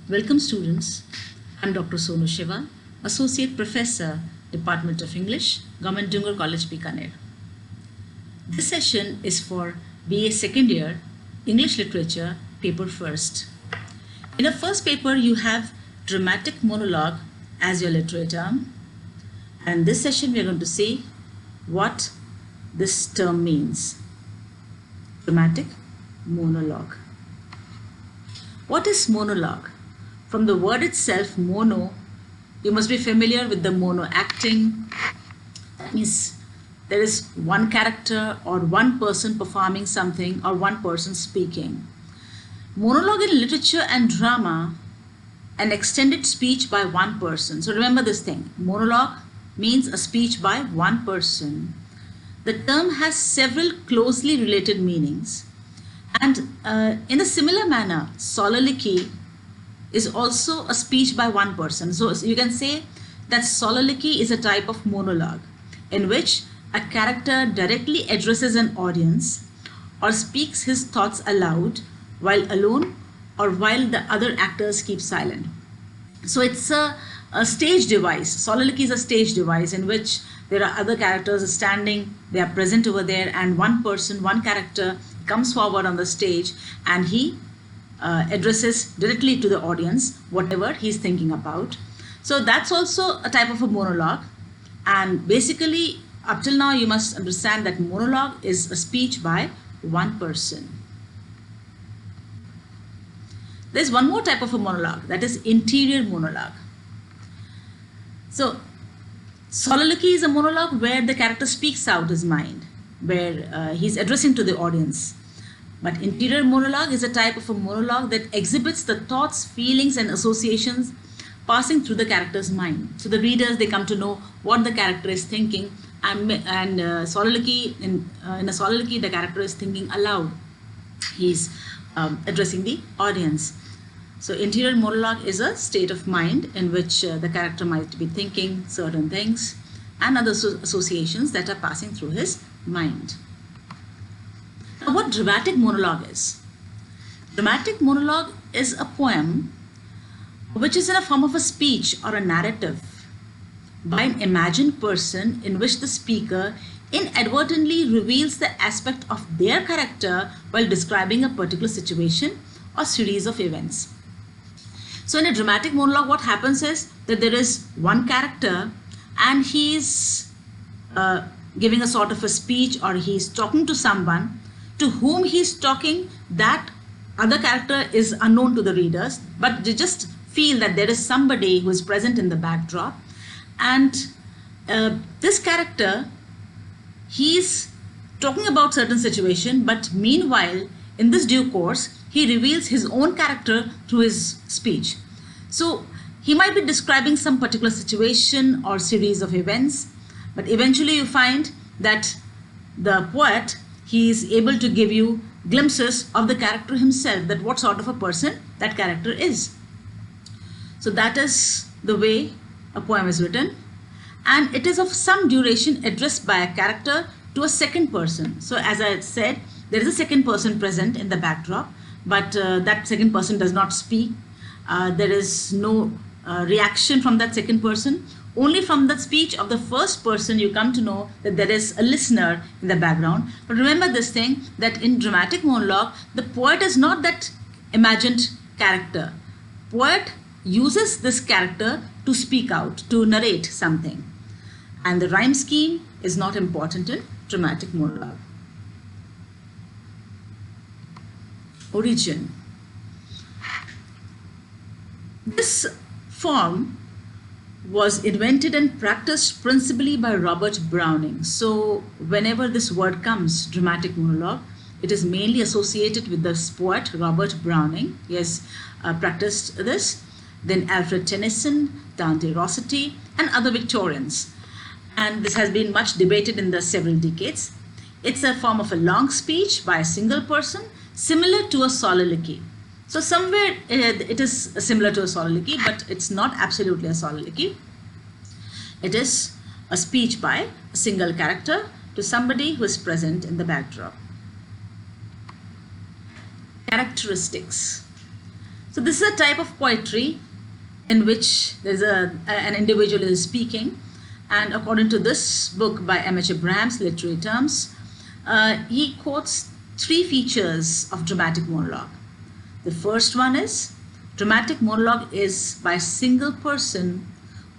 Welcome students. I'm Dr. Sonu Shiva, Associate Professor, Department of English, Government Dungar College, Bikaner. This session is for BA Second Year, English Literature, Paper First. In the first paper, you have dramatic monologue as your literary term. And this session, we are going to see what this term means. Dramatic monologue. What is monologue? From the word itself, mono, you must be familiar with the mono acting. That means there is one character or one person performing something or one person speaking. Monologue in literature and drama, an extended speech by one person. So remember this thing, monologue means a speech by one person. The term has several closely related meanings. And in a similar manner, soliloquy is also a speech by one person. So you can say that soliloquy is a type of monologue in which a character directly addresses an audience or speaks his thoughts aloud while alone or while the other actors keep silent. So it's a stage device. Soliloquy is a stage device in which there are other characters standing, they are present over there, and one person, one character comes forward on the stage and he addresses directly to the audience whatever he's thinking about. So that's also a type of a monologue. And basically, up till now, you must understand that monologue is a speech by one person. There's one more type of a monologue, that is interior monologue. So soliloquy is a monologue where the character speaks out his mind, where he's addressing to the audience. But interior monologue is a type of a monologue that exhibits the thoughts, feelings, and associations passing through the character's mind. So the readers, they come to know what the character is thinking, and soliloquy, in a soliloquy, the character is thinking aloud. He's addressing the audience. So interior monologue is a state of mind in which the character might be thinking certain things and other associations that are passing through his mind. Now, what dramatic monologue is? Dramatic monologue is a poem which is in a form of a speech or a narrative by an imagined person in which the speaker inadvertently reveals the aspect of their character while describing a particular situation or series of events. So in a dramatic monologue, what happens is that there is one character and he's giving a sort of a speech, or he's talking to someone. To whom he's talking, that other character is unknown to the readers, but they just feel that there is somebody who is present in the backdrop. And this character, he's talking about certain situation, but meanwhile, in this due course, he reveals his own character through his speech. So he might be describing some particular situation or series of events, but eventually you find that the poet, he is able to give you glimpses of the character himself, that what sort of a person that character is. So that is the way a poem is written, and it is of some duration addressed by a character to a second person. So as I said, there is a second person present in the backdrop, but that second person does not speak. There is no reaction from that second person. Only from the speech of the first person you come to know that there is a listener in the background. But remember this thing, that in dramatic monologue, the poet is not that imagined character. Poet uses this character to speak out, to narrate something. And the rhyme scheme is not important in dramatic monologue. Origin. This form was invented and practiced principally by Robert Browning. So whenever this word comes, dramatic monologue, it is mainly associated with the poet Robert Browning. He has practiced this. Then Alfred Tennyson, Dante Rossetti, and other Victorians. And this has been much debated in the several decades. It's a form of a long speech by a single person, similar to a soliloquy. So somewhere it is similar to a soliloquy, but it's not absolutely a soliloquy. It is a speech by a single character to somebody who is present in the backdrop. Characteristics. So this is a type of poetry in which there's an individual is speaking, and according to this book by M.H. Abrahams, Literary Terms, he quotes three features of dramatic monologue. The first one is dramatic monologue is by a single person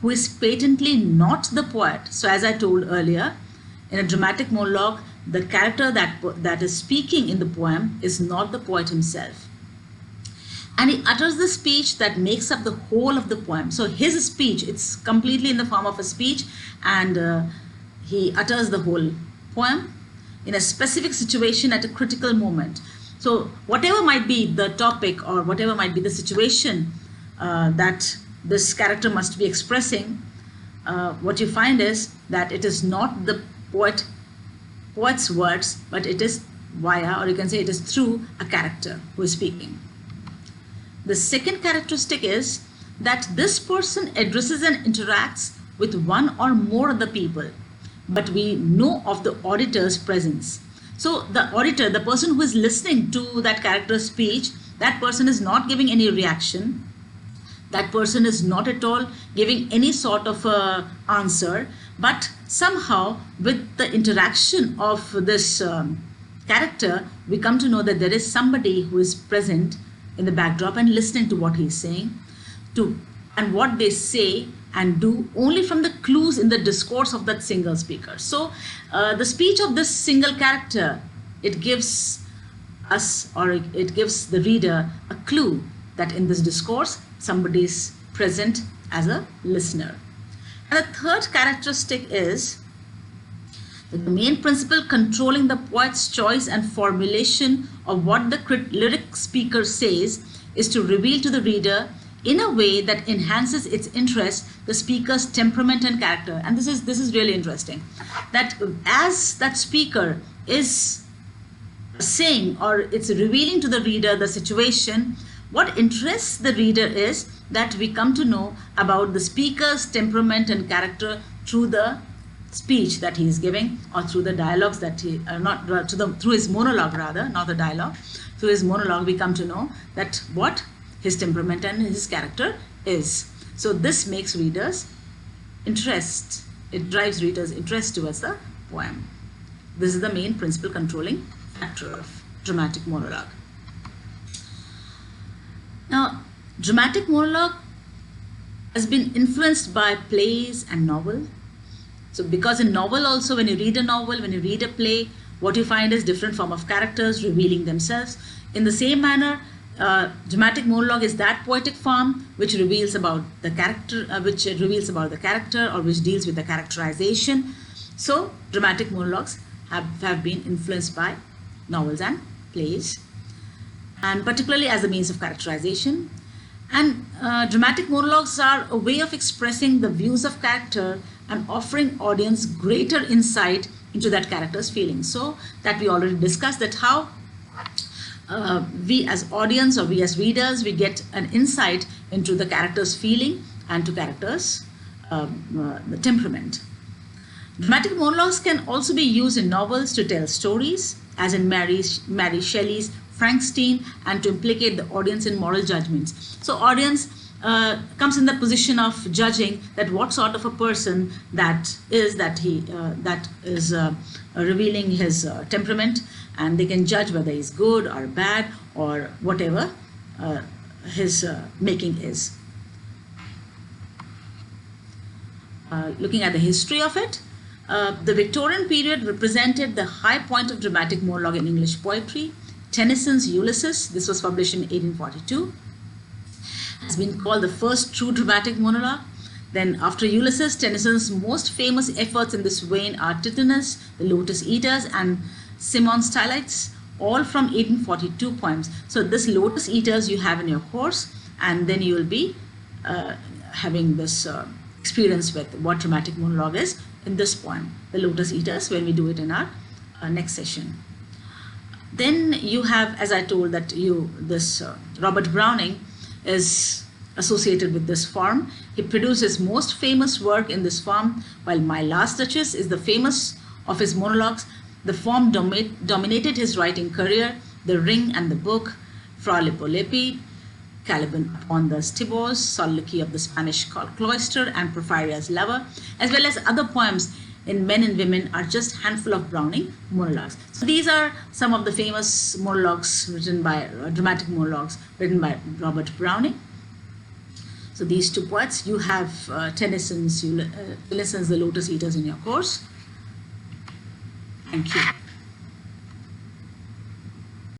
who is patently not the poet. So as I told earlier, in a dramatic monologue, the character that is speaking in the poem is not the poet himself. And he utters the speech that makes up the whole of the poem. So his speech, it's completely in the form of a speech, and he utters the whole poem in a specific situation at a critical moment. So whatever might be the topic or whatever might be the situation that this character must be expressing, what you find is that it is not the poet's words, but it is via, or you can say it is through, a character who is speaking. The second characteristic is that this person addresses and interacts with one or more of the people, but we know of the auditor's presence. So the auditor, the person who is listening to that character's speech, that person is not giving any reaction. That person is not at all giving any sort of answer, but somehow with the interaction of this character, we come to know that there is somebody who is present in the backdrop and listening to what he is saying, and what they say and do only from the clues in the discourse of that single speaker. So the speech of this single character, it gives us, or it gives the reader, a clue that in this discourse somebody is present as a listener. And the third characteristic is that the main principle controlling the poet's choice and formulation of what the lyric speaker says is to reveal to the reader, in a way that enhances its interest, the speaker's temperament and character. And this is really interesting, that as that speaker is saying, or it's revealing to the reader the situation, what interests the reader is that we come to know about the speaker's temperament and character through the speech that he is giving, or through the dialogues that he through his monologue, rather, not the dialogue. Through his monologue, we come to know that what his temperament and his character is. So this makes readers interest. It drives readers' interest towards the poem. This is the main principle controlling factor of dramatic monologue. Now, dramatic monologue has been influenced by plays and novel. So because in novel also, when you read a novel, when you read a play, what you find is different form of characters revealing themselves. In the same manner, dramatic monologue is that poetic form which reveals about the character, or which deals with the characterization. So dramatic monologues have been influenced by novels and plays, and particularly as a means of characterization. And dramatic monologues are a way of expressing the views of character and offering audience greater insight into that character's feelings. So that we already discussed, that how we as audience, or we as readers, we get an insight into the character's feeling and to character's the temperament. Dramatic monologues can also be used in novels to tell stories, as in Mary Shelley's Frankenstein, and to implicate the audience in moral judgments. So audience comes in the position of judging that what sort of a person that is revealing his temperament, and they can judge whether he's good or bad or whatever his making is. Looking at the history of it, the Victorian period represented the high point of dramatic monologue in English poetry. Tennyson's Ulysses, this was published in 1842, has been called the first true dramatic monologue. Then after Ulysses, Tennyson's most famous efforts in this vein are Tithonus, The Lotus Eaters, and Simon Stylites, all from 1842 poems. So this Lotus Eaters you have in your course, and then you will be having this experience with what dramatic monologue is in this poem, The Lotus Eaters, when we do it in our next session. Then you have, as I told, that this Robert Browning is associated with this form. He produced his most famous work in this form, while My Last Duchess is the famous of his monologues. The form dominated his writing career. The Ring and the Book, Fra Lippo Lippi, Caliban upon the Stibors, Soliloquy of the Spanish Cloister, and Porphyria's Lover, as well as other poems in Men and Women, are just handful of Browning monologues. So these are some of the famous monologues written by, dramatic monologues written by Robert Browning. So these two poets, you have Tennyson's Ulysses, The Lotus Eaters in your course. Thank you.